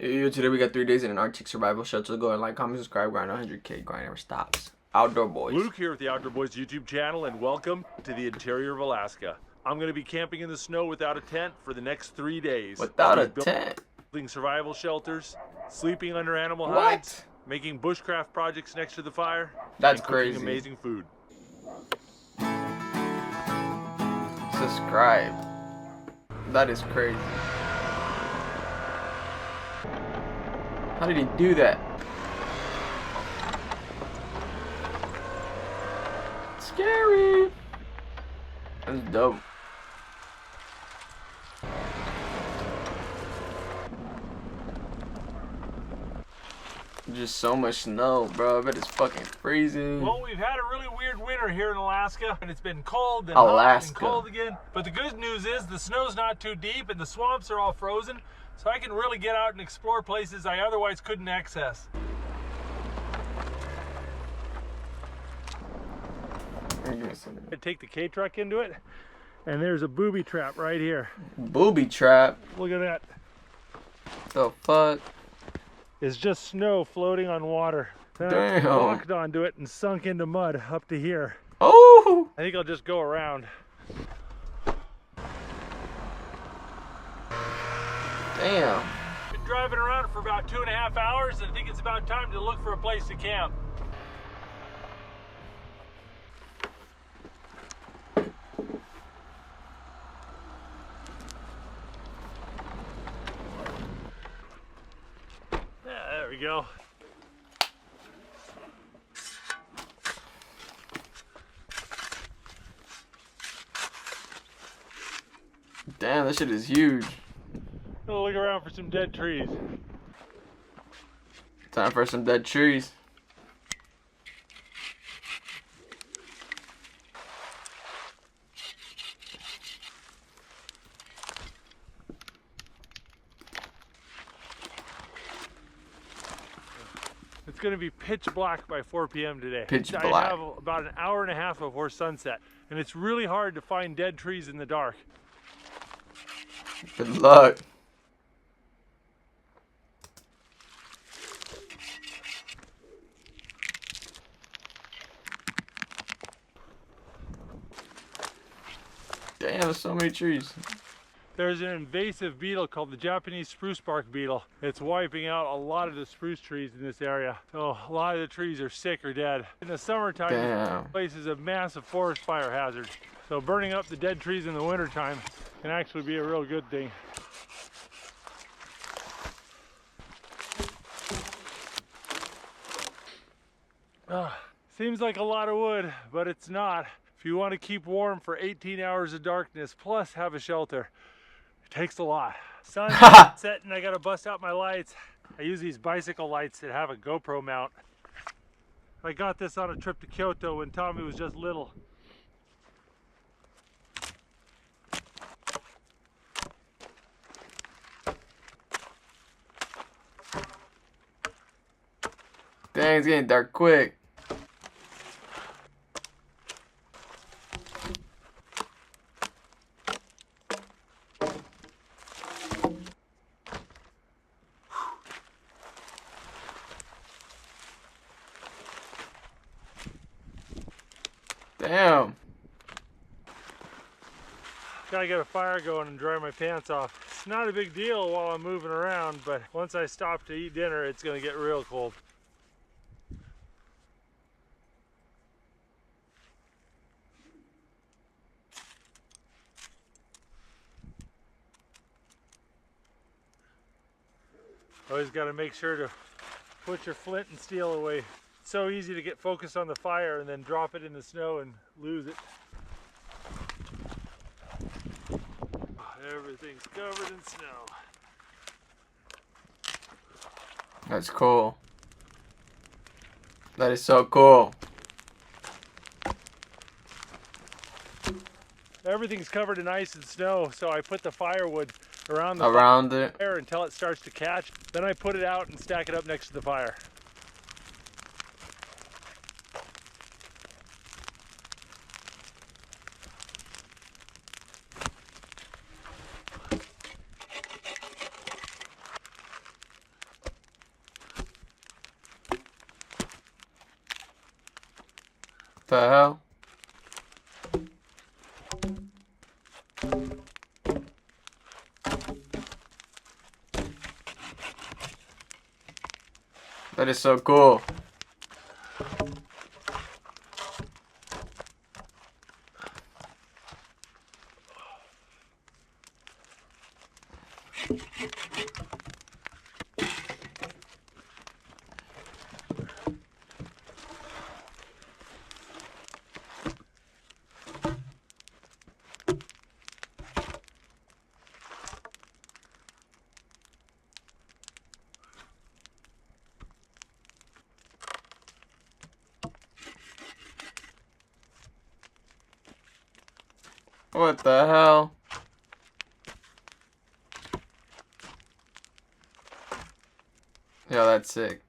Yo, today we got 3 days in an Arctic survival shelter. Go and like, comment, subscribe, grind 100K, grind never stops. Outdoor Boys. Luke here with the Outdoor Boys YouTube channel, and welcome to the interior of Alaska. I'm going to be camping in the snow without a tent for the next 3 days. Without a tent? Building survival shelters, sleeping under animal hides, making bushcraft projects next to the fire. That's and cooking crazy. Amazing food. Subscribe. That is crazy. How did he do that? Scary. That's dope. Just so much snow, bro. I bet it's fucking freezing. Well, we've had a really weird winter here in Alaska, and it's been cold and Alaska. hot and cold again. But the good news is the snow's not too deep and the swamps are all frozen, so I can really get out and explore places I otherwise couldn't access. I take the K-Truck into it, and there's a booby trap right here. Booby trap? Look at that. The fuck? It's just snow floating on water. Then Damn. I walked onto it and sunk into mud up to here. Oh! I think I'll just go around. Damn. Been driving around for about 2.5 hours, and I think it's about time to look for a place to camp. Yeah, there we go. Damn, that shit is huge. Gonna look around for some dead trees. Time for some dead trees. It's going to be pitch black by 4 p.m. today. Pitch black. I have about an hour and a half before sunset, and it's really hard to find dead trees in the dark. Good luck. Damn, there's so many trees. There's an invasive beetle called the Japanese spruce bark beetle. It's wiping out a lot of the spruce trees in this area. So a lot of the trees are sick or dead. In the summertime, Damn. this place is a massive forest fire hazard. So burning up the dead trees in the wintertime can actually be a real good thing. Seems like a lot of wood, but it's not. If you want to keep warm for 18 hours of darkness plus have a shelter, it takes a lot. Sun's setting, I gotta bust out my lights. I use these bicycle lights that have a GoPro mount. I got this on a trip to Kyoto when Tommy was just little. Dang, it's getting dark quick. Damn. Gotta get a fire going and dry my pants off. It's not a big deal while I'm moving around, but once I stop to eat dinner, it's gonna get real cold. Always got to make sure to put your flint and steel away. It's so easy to get focused on the fire and then drop it in the snow and lose it. Everything's covered in snow. That's cool. That is so cool. Everything's covered in ice and snow, so I put the firewood around the fire until it starts to catch. Then I put it out and stack it up next to the fire. The hell? That is so cool. What the hell? Yeah, that's sick.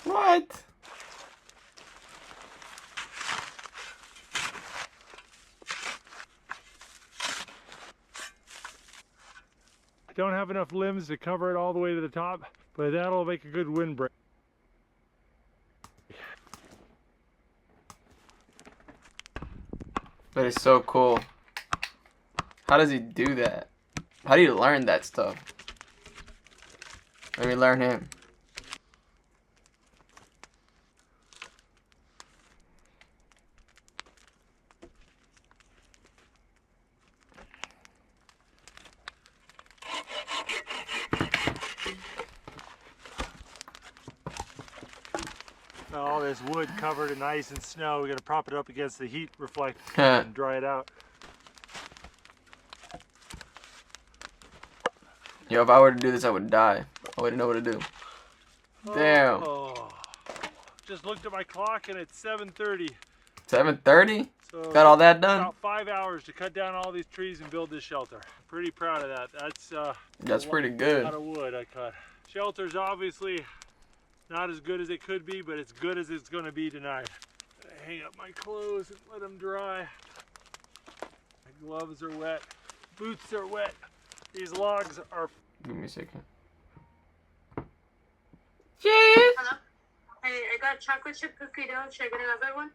What? I don't have enough limbs to cover it all the way to the top, but that'll make a good windbreak. That is so cool. How does he do that? How do you learn that stuff? Let me learn him. All this wood covered in ice and snow, we gotta prop it up against the heat reflect and dry it out. Yo, if I were to do this, I would die. I wouldn't know what to do. Damn. Oh, just looked at my clock and it's 7:30. 7:30? So Got all that done? about 5 hours to cut down all these trees and build this shelter. Pretty proud of that. That's pretty a good. lot of wood I cut. Shelter's obviously not as good as it could be, but it's good as it's going to be tonight. I hang up my clothes and let them dry. My gloves are wet. Boots are wet. These logs are... Give me a second. Hello? Hey, I got chocolate chip cookie dough. Should I get another one?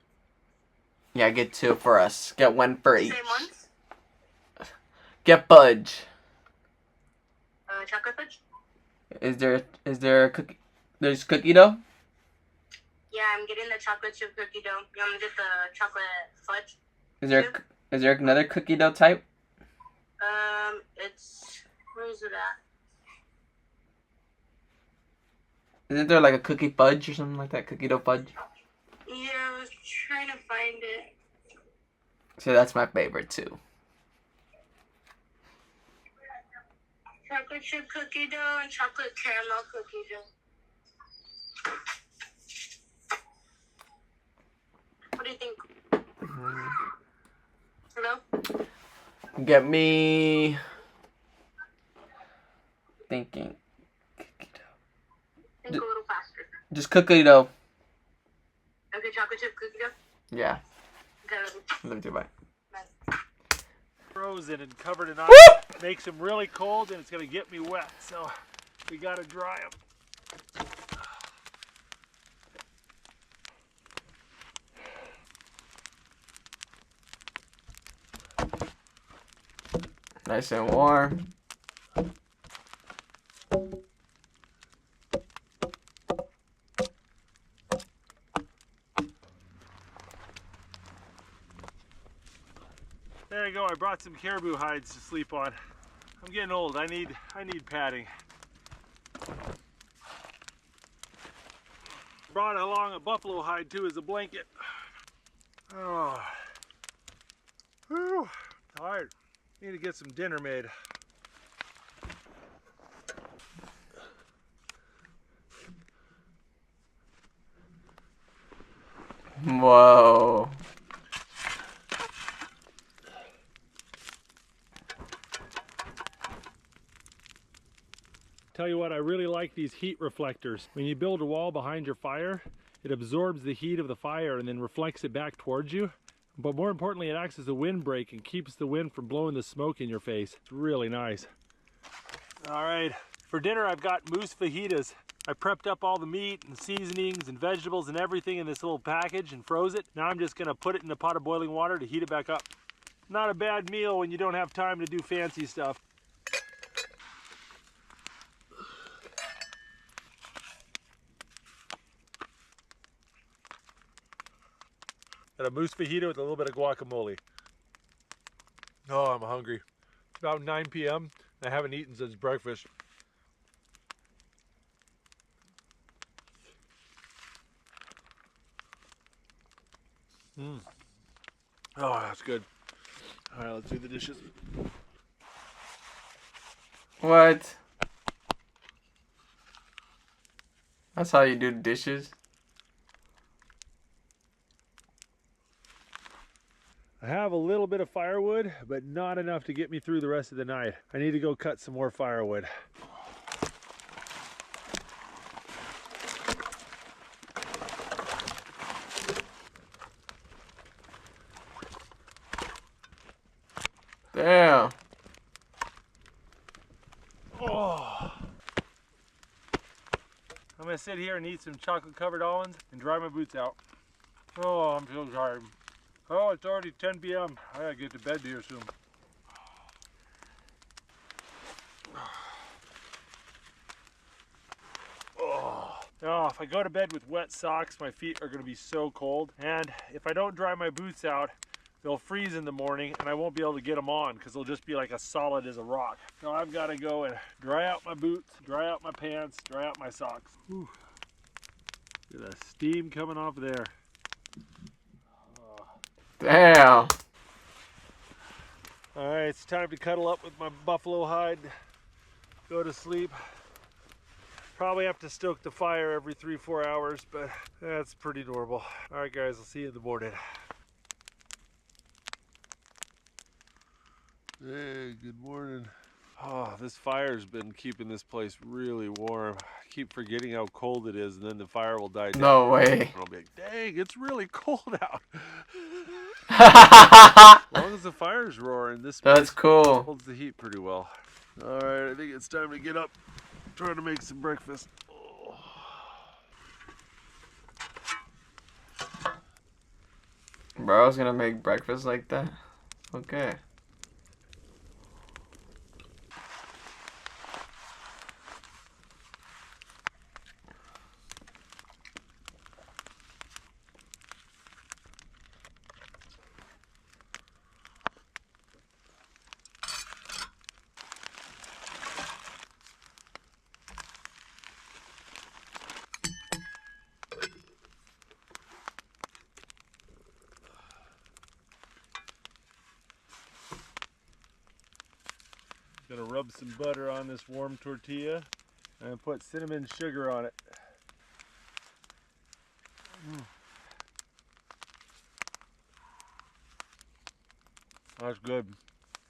Yeah, get 2 for us. Get 1 for each. Same ones? Get fudge. Chocolate fudge? Is there a cookie? There's cookie dough? Yeah, I'm getting the chocolate chip cookie dough. You want me to get the chocolate fudge? Is there another cookie dough type? It's... Where is it at? Isn't there like a cookie fudge or something like that? Cookie dough fudge? Yeah, I was trying to find it. So that's my favorite too. Chocolate chip cookie dough and chocolate caramel cookie dough. What do you think? Hello? Get me... Thinking. Cookie dough. Think a little faster. Just cookie dough. Okay, chocolate chip cookie dough? Yeah. Okay, Let me do it. frozen and covered in ice. Makes them really cold and it's going to get me wet. So we got to dry them. Nice and warm. There you go. I brought some caribou hides to sleep on. I'm getting old. I need padding. Brought along a buffalo hide too as a blanket. Oh, whew, tired. Need to get some dinner made. Whoa. Tell you what, I really like these heat reflectors. When you build a wall behind your fire, it absorbs the heat of the fire and then reflects it back towards you. But more importantly, it acts as a windbreak and keeps the wind from blowing the smoke in your face. It's really nice. All right, for dinner I've got moose fajitas. I prepped up all the meat and seasonings and vegetables and everything in this little package and froze it. Now I'm just gonna put it in a pot of boiling water to heat it back up. Not a bad meal when you don't have time to do fancy stuff. And a moose fajita with a little bit of guacamole. Oh, I'm hungry. It's about 9 p.m. I haven't eaten since breakfast. Oh, that's good. All right, let's do the dishes. What? That's how you do the dishes? I have a little bit of firewood, but not enough to get me through the rest of the night. I need to go cut some more firewood. Damn. Oh. I'm gonna sit here and eat some chocolate covered almonds and dry my boots out. Oh, I'm so tired. Oh, it's already 10 p.m. I gotta get to bed here soon. Oh, if I go to bed with wet socks, my feet are gonna be so cold. And if I don't dry my boots out, they'll freeze in the morning and I won't be able to get them on because they'll just be like as solid as a rock. So I've gotta go and dry out my boots, dry out my pants, dry out my socks. Whew. Look at the steam coming off there. Damn. All right, it's time to cuddle up with my buffalo hide, go to sleep. Probably have to stoke the fire every 3-4 hours, but that's pretty normal. All right, guys, I'll see you in the morning. Hey, good morning. Oh, this fire's been keeping this place really warm. I keep forgetting how cold it is, and then the fire will die down. No way. And I'll be like, dang, it's really cold out. That's As long as the fire's roaring, this place cool. holds the heat pretty well. All right, I think it's time to get up. Trying to make some breakfast. Oh. Bro, I was gonna make breakfast like that. Okay. Gonna rub some butter on this warm tortilla and put cinnamon sugar on it. That's good.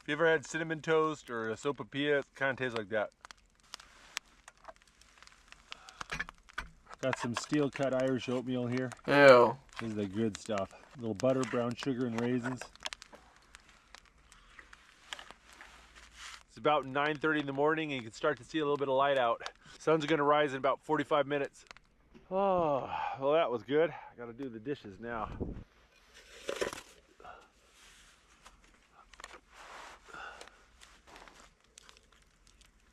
If you ever had cinnamon toast or a sopapilla, it kind of tastes like that. Got some steel cut Irish oatmeal here. Ew. This is the good stuff. A little butter, brown sugar, and raisins. It's about 9:30 in the morning and you can start to see a little bit of light out. Sun's gonna rise in about 45 minutes. Oh, well that was good. I gotta do the dishes now.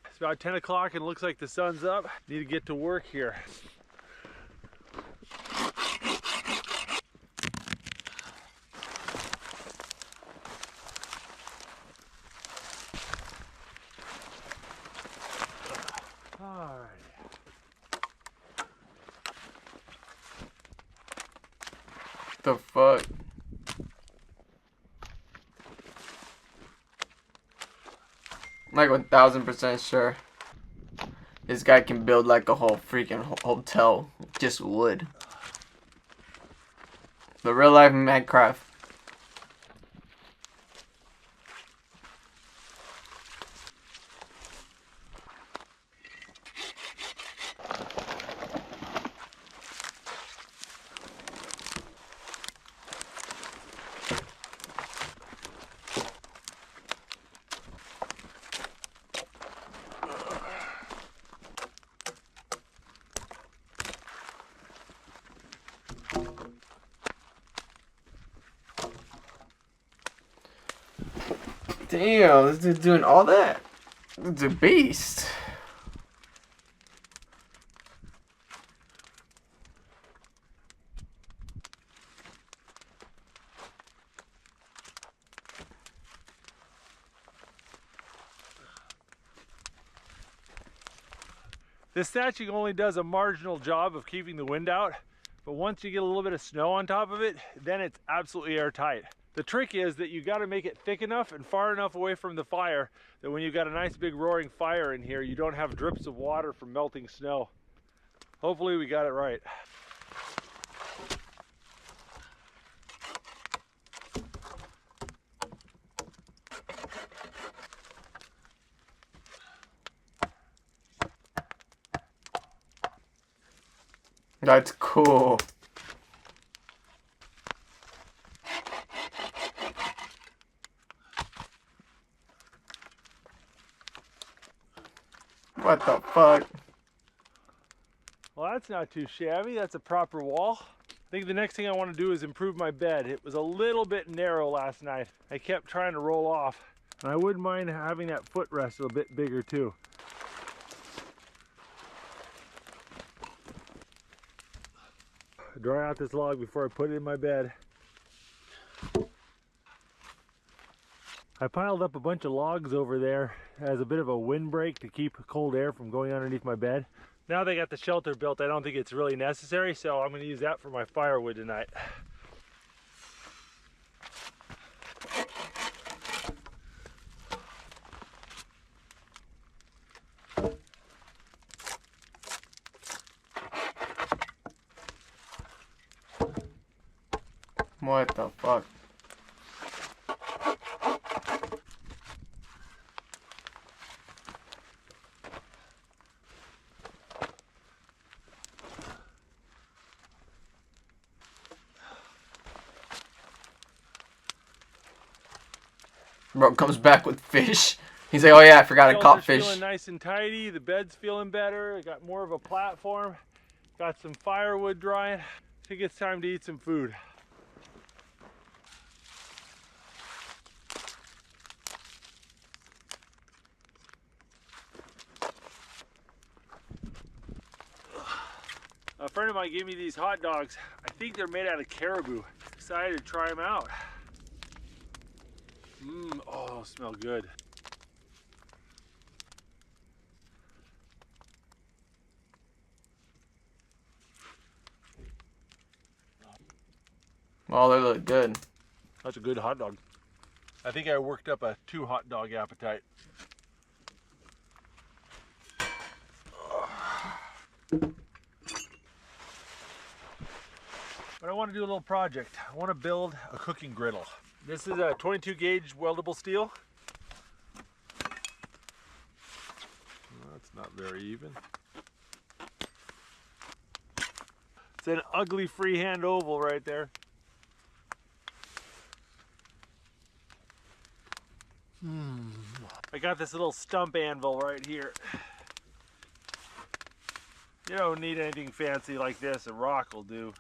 It's about 10 o'clock and it looks like the sun's up. Need to get to work here. The fuck? I'm like 1000% sure this guy can build like a whole freaking hotel with just wood. The real life Minecraft. Damn, this dude's doing all that. This dude's a beast. This thatching only does a marginal job of keeping the wind out, but once you get a little bit of snow on top of it, then it's absolutely airtight. The trick is that you got to make it thick enough and far enough away from the fire that when you've got a nice big roaring fire in here, you don't have drips of water from melting snow. Hopefully we got it right. That's cool. What the fuck? Well, that's not too shabby. That's a proper wall. I think the next thing I want to do is improve my bed. It was a little bit narrow last night. I kept trying to roll off. And I wouldn't mind having that footrest a bit bigger too. Dry out this log before I put it in my bed. I piled up a bunch of logs over there as a bit of a windbreak to keep cold air from going underneath my bed. Now they got the shelter built, I don't think it's really necessary, so I'm going to use that for my firewood tonight. What the fuck? Bro comes back with fish. He's like, oh yeah, I forgot I caught fish. Feeling nice and tidy. The bed's feeling better. I got more of a platform. Got some firewood drying. I think it's time to eat some food. A friend of mine gave me these hot dogs. I think they're made out of caribou. Excited to try them out. Oh, smell good. Oh, they look good. That's a good hot dog. I think I worked up a 2 hot dog appetite. But I want to do a little project. I want to build a cooking griddle. This is a 22 gauge weldable steel. That's not very even. It's an ugly freehand oval right there. I got this little stump anvil right here. You don't need anything fancy like this, a rock will do.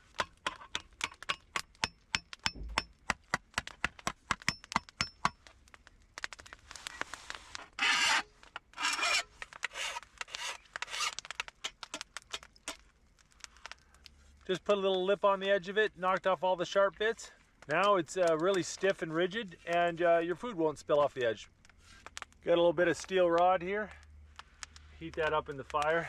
Just put a little lip on the edge of it, knocked off all the sharp bits. Now it's really stiff and rigid, and your food won't spill off the edge. Got a little bit of steel rod here. Heat that up in the fire.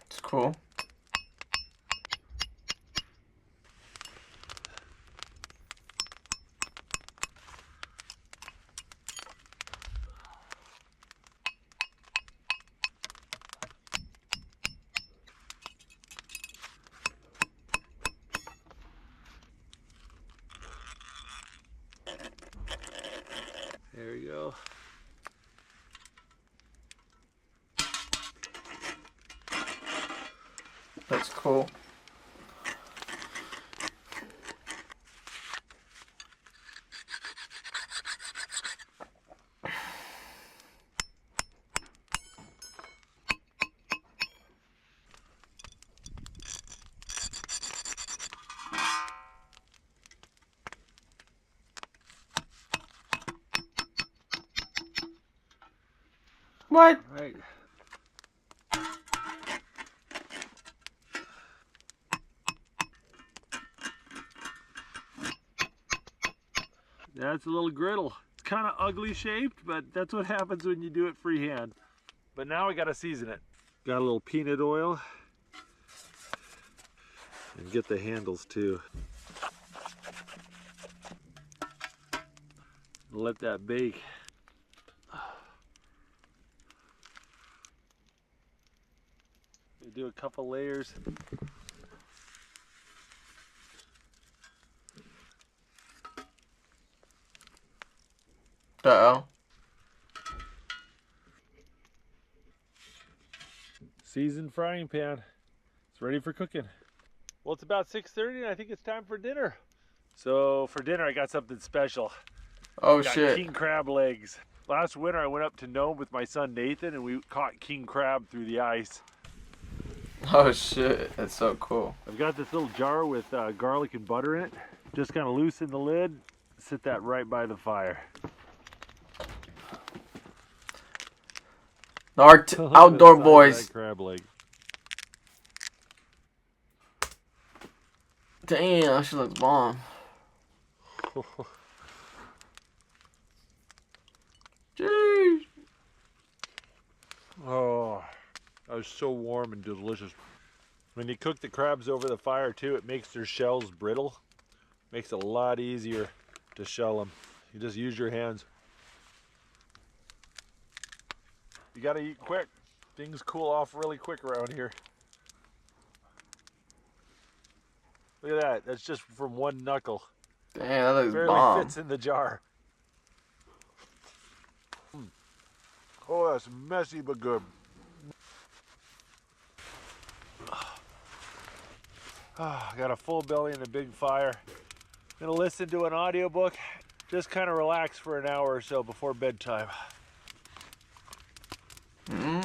It's cool. There we go. That's cool. What? Right. That's a little griddle. It's kind of ugly shaped, but that's what happens when you do it freehand. But now we got to season it. Got a little peanut oil. And get the handles too. Let that bake. We do a couple layers. Uh-oh. Seasoned frying pan. It's ready for cooking. Well, it's about 6:30 and I think it's time for dinner. So for dinner I got something special. Oh, Got shit. king crab legs. Last winter I went up to Nome with my son Nathan and we caught king crab through the ice. Oh, shit. That's so cool. I've got this little jar with garlic and butter in it. Just kind of loosen the lid, sit that right by the fire. Our Look at the outdoor size of boys. that crab leg. Damn, that shit looks bomb. Jeez. Oh, that was so warm and delicious. When you cook the crabs over the fire too, it makes their shells brittle. Makes it a lot easier to shell them. You just use your hands. You gotta eat quick. Things cool off really quick around here. Look at that. That's just from one knuckle. Damn, that looks Barely bomb. fits in the jar. Oh, that's messy but good. I got a full belly and a big fire. Gonna listen to an audiobook. Just kind of relax for an hour or so before bedtime.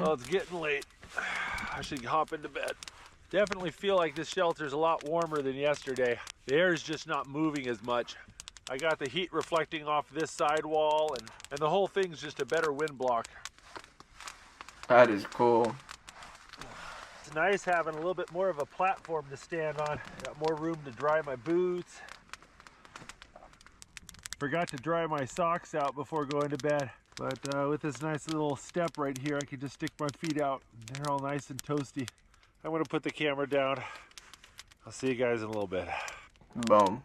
Oh, it's getting late. I should hop into bed. Definitely feel like this shelter's a lot warmer than yesterday. The air's just not moving as much. I got the heat reflecting off this side wall and the whole thing's just a better wind block. That is cool. It's nice having a little bit more of a platform to stand on. Got more room to dry my boots. Forgot to dry my socks out before going to bed. But with this nice little step right here, I can just stick my feet out. They're all nice and toasty. I'm gonna put the camera down. I'll see you guys in a little bit. Boom.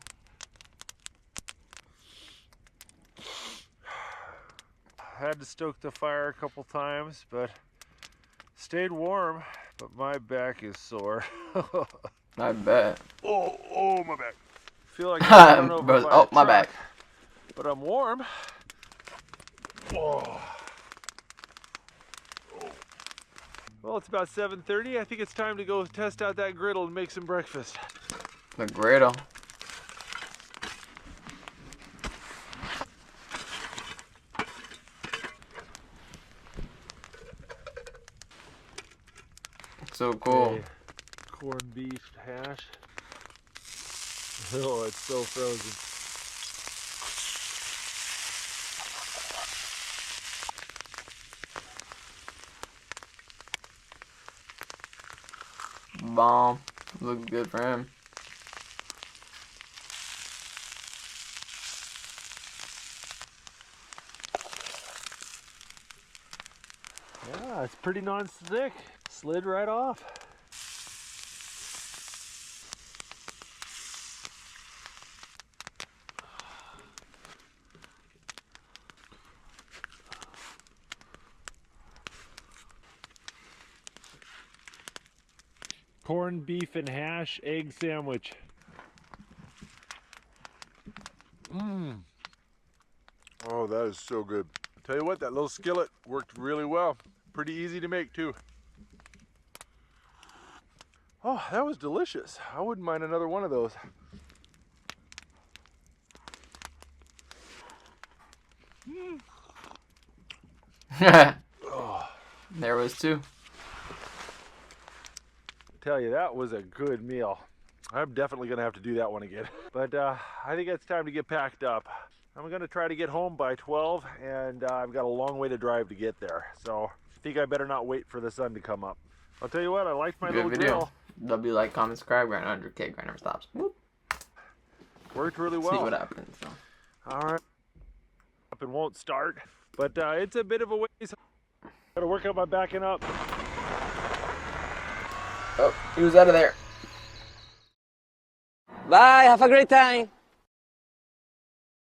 Had to stoke the fire a couple times, but stayed warm. But my back is sore. I bet. Oh, my back. Feel like I'm run over Bro, by oh, a my truck, back. but I'm warm. Oh. Well, it's about 7:30. I think it's time to go test out that griddle and make some breakfast. The griddle. So cool. Okay. Corned beef hash. Oh, it's so frozen. Bomb. Looks good for him. Yeah, it's pretty non-stick. Slid right off. Corned beef and hash egg sandwich. Mmm. Oh, that is so good. Tell you what, that little skillet worked really well. Pretty easy to make too. Oh, that was delicious. I wouldn't mind another one of those. Oh. There was two. Tell you, that was a good meal. I'm definitely gonna have to do that one again. But I think it's time to get packed up. I'm gonna try to get home by 12, and I've got a long way to drive to get there. So I think I better not wait for the sun to come up. I'll tell you what, I liked my Good little video. grill. W, like, comment, subscribe, grind 100K, grind never stops. Whoop. Worked really well. See what happens. So. All right. Up and won't start, but it's a bit of a ways. Gotta work out my backing up. Oh, he was out of there. Bye, have a great time.